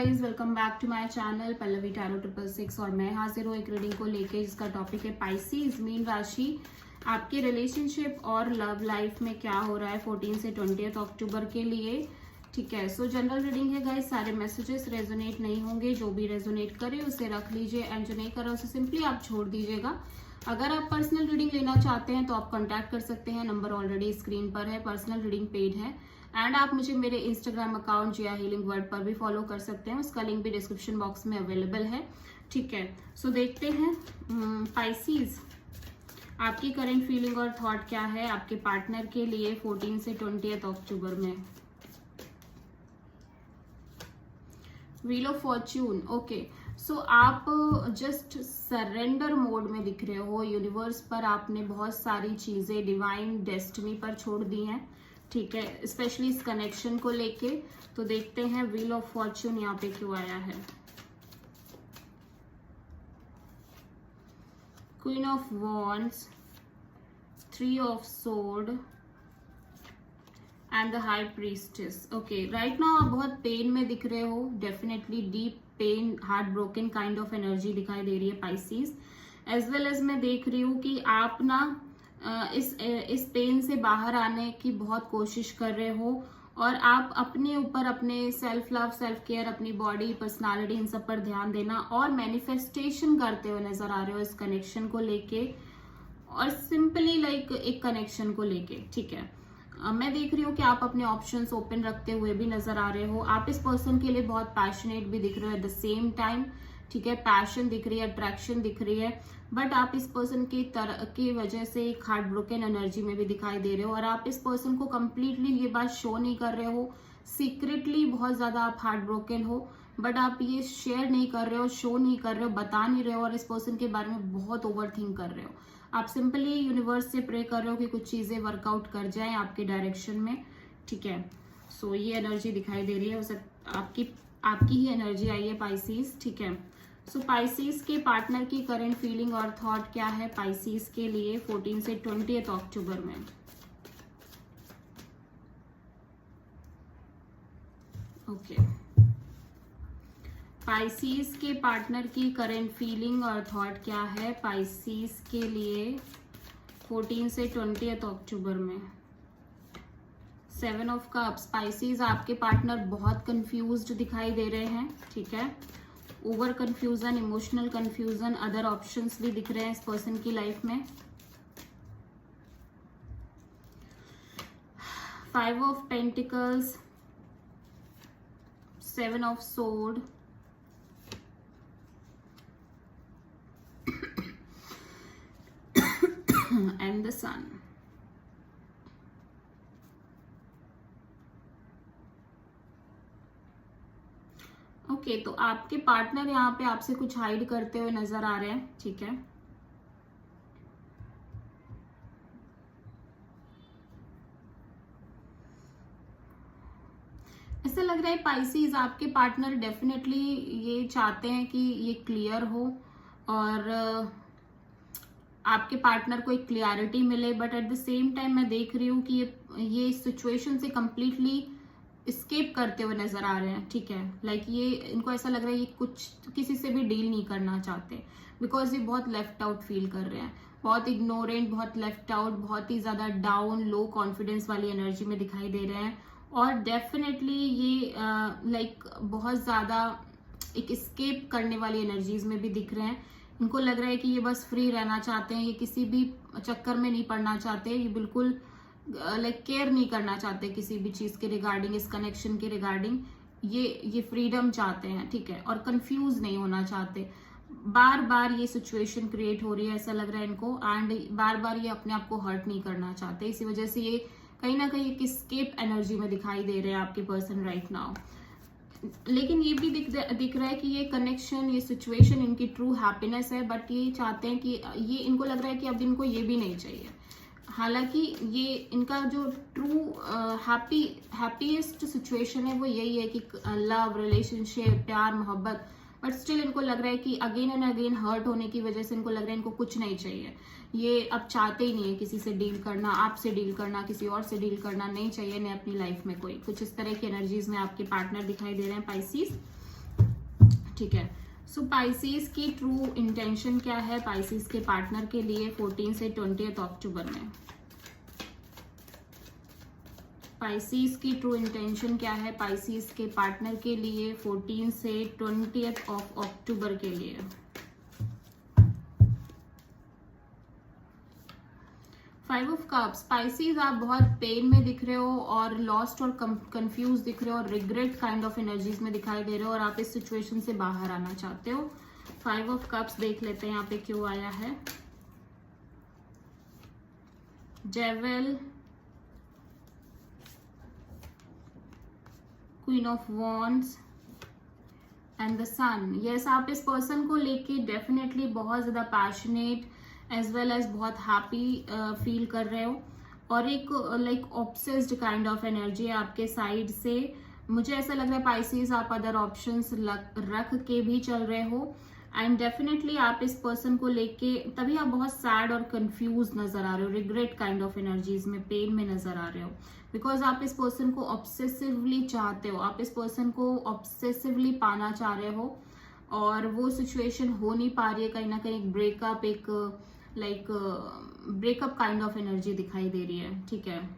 Guys welcome back to my channel Pallavi tarot 666 और मैं हाजिर हूँ एक रीडिंग को लेके जिसका टॉपिक है पाइसीज मीन राशि। आपके रिलेशनशिप और लव लाइफ में क्या हो रहा है 14 से 20 अक्टूबर के लिए। ठीक है, सो जनरल रीडिंग है गाइस, सारे मैसेजेस रेजोनेट नहीं होंगे, जो भी रेजोनेट करे उसे रख लीजिए एंड जो नहीं करा उसे सिंपली आप छोड़ दीजिएगा। अगर आप पर्सनल रीडिंग लेना चाहते हैं तो आप कॉन्टैक्ट कर सकते हैं, नंबर ऑलरेडी स्क्रीन पर है, पर्सनल रीडिंग पेड है। एंड आप मुझे मेरे इंस्टाग्राम अकाउंट या हीलिंग वर्ड पर भी फॉलो कर सकते हैं, उसका लिंक भी डिस्क्रिप्शन बॉक्स में अवेलेबल है। ठीक है, सो देखते हैं पाइसीज आपकी करंट फीलिंग और थॉट क्या है आपके पार्टनर के लिए 14 से 20 अक्टूबर में। व्हील ऑफ फॉर्च्यून, ओके, सो आप जस्ट सरेंडर मोड में दिख रहे हो। यूनिवर्स पर आपने बहुत सारी चीजें डिवाइन डेस्टिनी पर छोड़ दी हैं। ठीक है, स्पेशली इस कनेक्शन को लेके। तो देखते हैं व्हील ऑफ फॉर्च्यून यहाँ पे क्यों आया है। Queen of wands, 3 of sword and the high priestess. Okay, right now आप बहुत पेन में दिख रहे हो, definitely deep pain, heart broken kind of energy दिखाई दे रही है पाइसीज। एज वेल एज मैं देख रही हूँ कि आप ना इस पेन से बाहर आने की बहुत कोशिश कर रहे हो और आप अपने ऊपर, अपने सेल्फ लव, सेल्फ केयर, अपनी बॉडी, पर्सनालिटी, इन सब पर ध्यान देना और मैनिफेस्टेशन करते हुए नजर आ रहे हो इस कनेक्शन को लेके और सिंपली लाइक एक कनेक्शन को लेके। ठीक है, मैं देख रही हूँ कि आप अपने ऑप्शंस ओपन रखते हुए भी नजर आ रहे हो। आप इस पर्सन के लिए बहुत पैशनेट भी दिख रहे हो एट द सेम टाइम। ठीक है, पैशन दिख रही है, अट्रैक्शन दिख रही है, बट आप इस पर्सन की वजह से एक हार्ट ब्रोकन एनर्जी में भी दिखाई दे रहे हो और आप इस पर्सन को कंप्लीटली ये बात शो नहीं कर रहे हो। सीक्रेटली बहुत ज्यादा आप हार्ट ब्रोकन हो, बट आप ये शेयर नहीं कर रहे हो, शो नहीं कर रहे हो, बता नहीं रहे हो और इस पर्सन के बारे में बहुत ओवर थिंक कर रहे हो। आप सिंपली यूनिवर्स से प्रे कर रहे हो कि कुछ चीजें वर्कआउट कर जाएं आपके डायरेक्शन में। ठीक है, सो ये एनर्जी दिखाई दे रही है, आपकी ही एनर्जी आई है पाइसीज। ठीक है, सो पाइसीज के पार्टनर की करंट फीलिंग और थॉट क्या है पाइसीज के लिए 14 से 20 अक्टूबर में। ओके, पाइसीज के पार्टनर की करंट फीलिंग और थॉट क्या है पाइसीज के लिए 14 से 20 अक्टूबर में। 7 ऑफ कप्स, पाइसीज आपके पार्टनर बहुत कंफ्यूज्ड दिखाई दे रहे हैं। ठीक है, over confusion, emotional confusion, other options भी दिख रहे हैं इस पर्सन की लाइफ में। 5 of pentacles, 7 of sword, and the sun. Okay, तो आपके पार्टनर यहाँ पे आपसे कुछ हाइड करते हुए नजर आ रहे हैं। ठीक है, ऐसा लग रहा है पाइसीज आपके पार्टनर डेफिनेटली ये चाहते हैं कि ये क्लियर हो और आपके पार्टनर को एक क्लियरिटी मिले, but at the same time मैं देख रही हूँ कि ये सिचुएशन से कंप्लीटली स्केप करते हुए नजर आ रहे हैं। ठीक है, लाइक ये इनको ऐसा लग रहा है ये कुछ किसी से भी डील नहीं करना चाहते, बिकॉज ये बहुत लेफ्ट आउट फील कर रहे हैं, बहुत इग्नोरेंट, बहुत लेफ्ट आउट, बहुत ही ज्यादा डाउन, लो कॉन्फिडेंस वाली एनर्जी में दिखाई दे रहे हैं और डेफिनेटली ये लाइक बहुत ज्यादा एक स्केप करने वाली एनर्जीज में भी दिख रहे हैं। इनको लग रहा है कि ये बस फ्री रहना चाहते हैं, ये किसी भी चक्कर में नहीं पड़ना चाहते, ये बिल्कुल लाइक केयर नहीं करना चाहते किसी भी चीज के रिगार्डिंग, इस कनेक्शन के रिगार्डिंग। ये फ्रीडम चाहते हैं। ठीक है, और कंफ्यूज नहीं होना चाहते। बार बार ये सिचुएशन क्रिएट हो रही है, ऐसा लग रहा है इनको, एंड बार बार ये अपने आप को हर्ट नहीं करना चाहते, इसी वजह से ये कहीं ना कहीं एक स्केप एनर्जी में दिखाई दे रहे हैं आपके पर्सन राइट नाउ। लेकिन ये भी दिख रहा है कि ये कनेक्शन, ये सिचुएशन इनकी ट्रू हैप्पीनेस है, बट ये चाहते हैं कि ये, इनको लग रहा है कि अब इनको ये भी नहीं चाहिए। हालांकि ये इनका जो ट्रू हैप्पीएस्ट सिचुएशन है वो यही है कि लव, रिलेशनशिप, प्यार, मोहब्बत, बट स्टिल इनको लग रहा है कि अगेन एंड अगेन हर्ट होने की वजह से इनको लग रहा है इनको कुछ नहीं चाहिए। ये अब चाहते ही नहीं है किसी से डील करना, आपसे डील करना, किसी और से डील करना नहीं चाहिए इन्हें अपनी लाइफ में कोई। कुछ इस तरह की एनर्जीज में आपके पार्टनर दिखाई दे रहे हैं पाइसीज। ठीक है। सो पाइसेस की ट्रू इंटेंशन क्या है पाइसेस के पार्टनर के लिए 14 से 20 अक्टूबर में? पाइसेस की ट्रू इंटेंशन क्या है पाइसेस के पार्टनर के लिए 14 से 20 अक्टूबर के लिए? फाइव ऑफ कप्स, पाइसेस आप बहुत पेन में दिख रहे हो और लॉस्ट और कंफ्यूज दिख रहे हो और रिग्रेट काइंड ऑफ एनर्जीज में दिखाई दे रहे हो और आप इस सिचुएशन से बाहर आना चाहते हो। फाइव ऑफ कप्स देख लेते हैं यहाँ पे क्यों आया है। Devil, queen of wands and the sun. Yes, आप इस पर्सन को लेके डेफिनेटली बहुत ज्यादा पैशनेट एज वेल एज बहुत हैप्पी फील कर रहे हो और एक like obsessed kind of energy है आपके साइड से। मुझे ऐसा लग रहा है पाइसेस आप अदर ऑप्शंस रख के भी चल रहे हो एंड डेफिनेटली आप इस पर्सन को लेके तभी आप बहुत सैड और कंफ्यूज नजर आ रहे हो, रिग्रेट काइंड ऑफ एनर्जीज में, पेन में नजर आ रहे हो बिकॉज आप इस पर्सन को ऑब्सेसिवली चाहते हो, आप इस पर्सन को ऑब्सेसिवली पाना चाह रहे हो और वो सिचुएशन हो नहीं पा रही है। कहीं ना कहीं ब्रेकअप, एक like breakup kind of energy दिखाई दे रही है। ठीक है,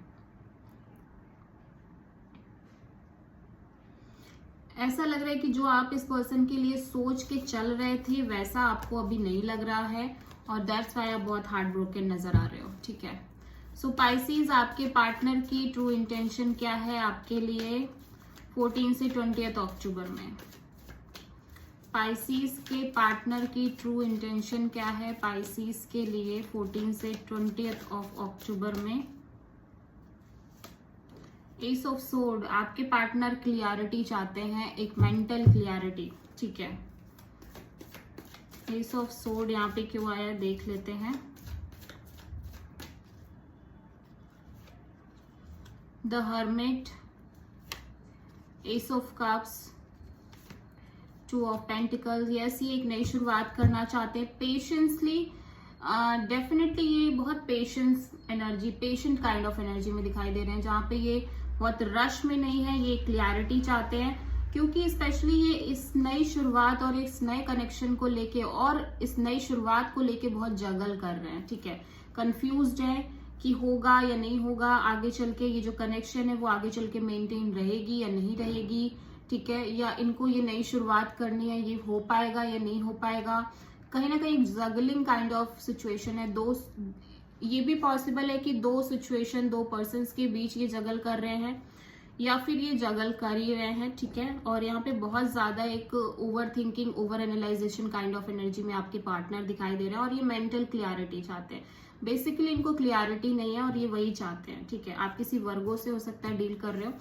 ऐसा लग रहा है कि जो आप इस पर्सन के लिए सोच के चल रहे थे वैसा आपको अभी नहीं लग रहा है और दैट्स व्हाई आप बहुत हार्ट ब्रोकन नजर आ रहे हो। ठीक है, सो पाइसेस आपके पार्टनर की ट्रू इंटेंशन क्या है आपके लिए 14 से 20 अक्टूबर में? पाइसेस के पार्टनर की ट्रू इंटेंशन क्या है पाइसेस के लिए 14 से 20 अक्टूबर में? एस ऑफ सोर्ड, आपके पार्टनर क्लियरिटी चाहते हैं, एक मेंटल क्लियरिटी। ठीक है, एस ऑफ सोर्ड यहाँ पे क्यों आया देख लेते हैं। The hermit, S of cups, two of pentacles. Yes, ये एक नई शुरुआत करना चाहते हैं पेशेंसली, डेफिनेटली ये बहुत patience energy, patient kind of energy में दिखाई दे रहे हैं जहाँ पे ये बहुत रश में नहीं है, ये क्लियरिटी चाहते हैं क्योंकि स्पेशली ये इस नई शुरुआत और इस नए कनेक्शन को लेके और इस नई शुरुआत को लेके बहुत जगल कर रहे हैं। ठीक है, कंफ्यूज्ड है कि होगा या नहीं होगा, आगे चल के ये जो कनेक्शन है वो आगे चल के मेंटेन रहेगी या नहीं रहेगी। ठीक है, या इनको ये नई शुरुआत करनी है, ये हो पाएगा या नहीं हो पाएगा। कहीं ना कहीं जगलिंग काइंड ऑफ सिचुएशन है। ये भी पॉसिबल है कि दो सिचुएशन, दो पर्सन्स के बीच ये जगल कर रहे हैं या फिर ये जगल कर ही रहे हैं। ठीक है, और यहाँ पे बहुत ज्यादा एक over thinking, over analysation kind of energy में आपके पार्टनर दिखाई दे रहे हैं और ये मेंटल क्लियरिटी चाहते हैं। बेसिकली इनको क्लियरिटी नहीं है और ये वही चाहते हैं। ठीक है, आप किसी वर्गो से हो सकता है डील कर रहे हो।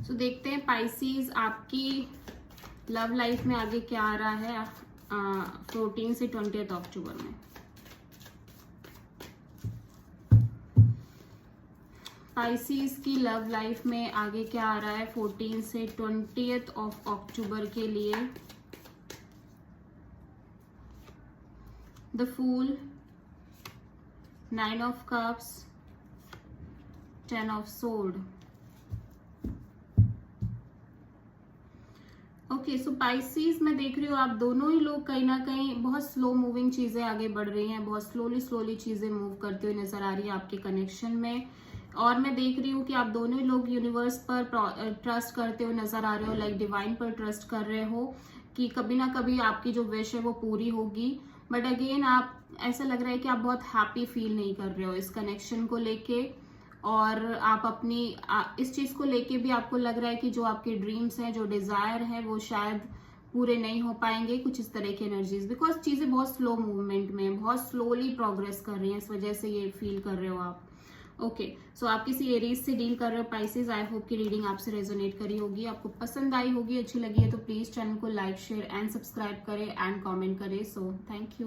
तो देखते हैं पाइसेस आपकी लव लाइफ में आगे क्या आ रहा है 14 से 20 अक्टूबर में। पाइसेस की लव लाइफ में आगे क्या आ रहा है 14 से 20 अक्टूबर के लिए? The fool, 9 of cups, 10 of sword. Okay, so pieces मैं देख रही हूँ आप दोनों ही लोग कहीं ना कहीं बहुत स्लो मूविंग चीजें आगे बढ़ रही हैं, बहुत स्लोली चीजें मूव करते हुए नजर आ रही है आपके कनेक्शन में। और मैं देख रही हूँ कि आप दोनों ही लोग यूनिवर्स पर ट्रस्ट करते हुए नजर आ रहे हो, लाइक डिवाइन पर ट्रस्ट कर रहे हो कि कभी ना कभी आपकी जो विश है वो पूरी होगी। बट अगेन आप ऐसा लग रहा है कि आप बहुत हैप्पी फील नहीं कर रहे हो इस कनेक्शन को लेके और आप अपनी इस चीज को लेके भी आपको लग रहा है कि जो आपके ड्रीम्स हैं, जो डिजायर है वो शायद पूरे नहीं हो पाएंगे, कुछ इस तरह की एनर्जीज, बिकॉज चीजें बहुत स्लो मूवमेंट में, बहुत स्लोली प्रोग्रेस कर रही हैं, इस वजह से ये फील कर रहे हो आप। ओके, सो आप किसी एरीज से डील कर रहे हो पाइसेस। आई होप की रीडिंग आपसे रेजोनेट करी होगी, आपको पसंद आई होगी, अच्छी लगी है तो प्लीज चैनल को लाइक, शेयर एंड सब्सक्राइब करें एंड कमेंट करें। So thank you.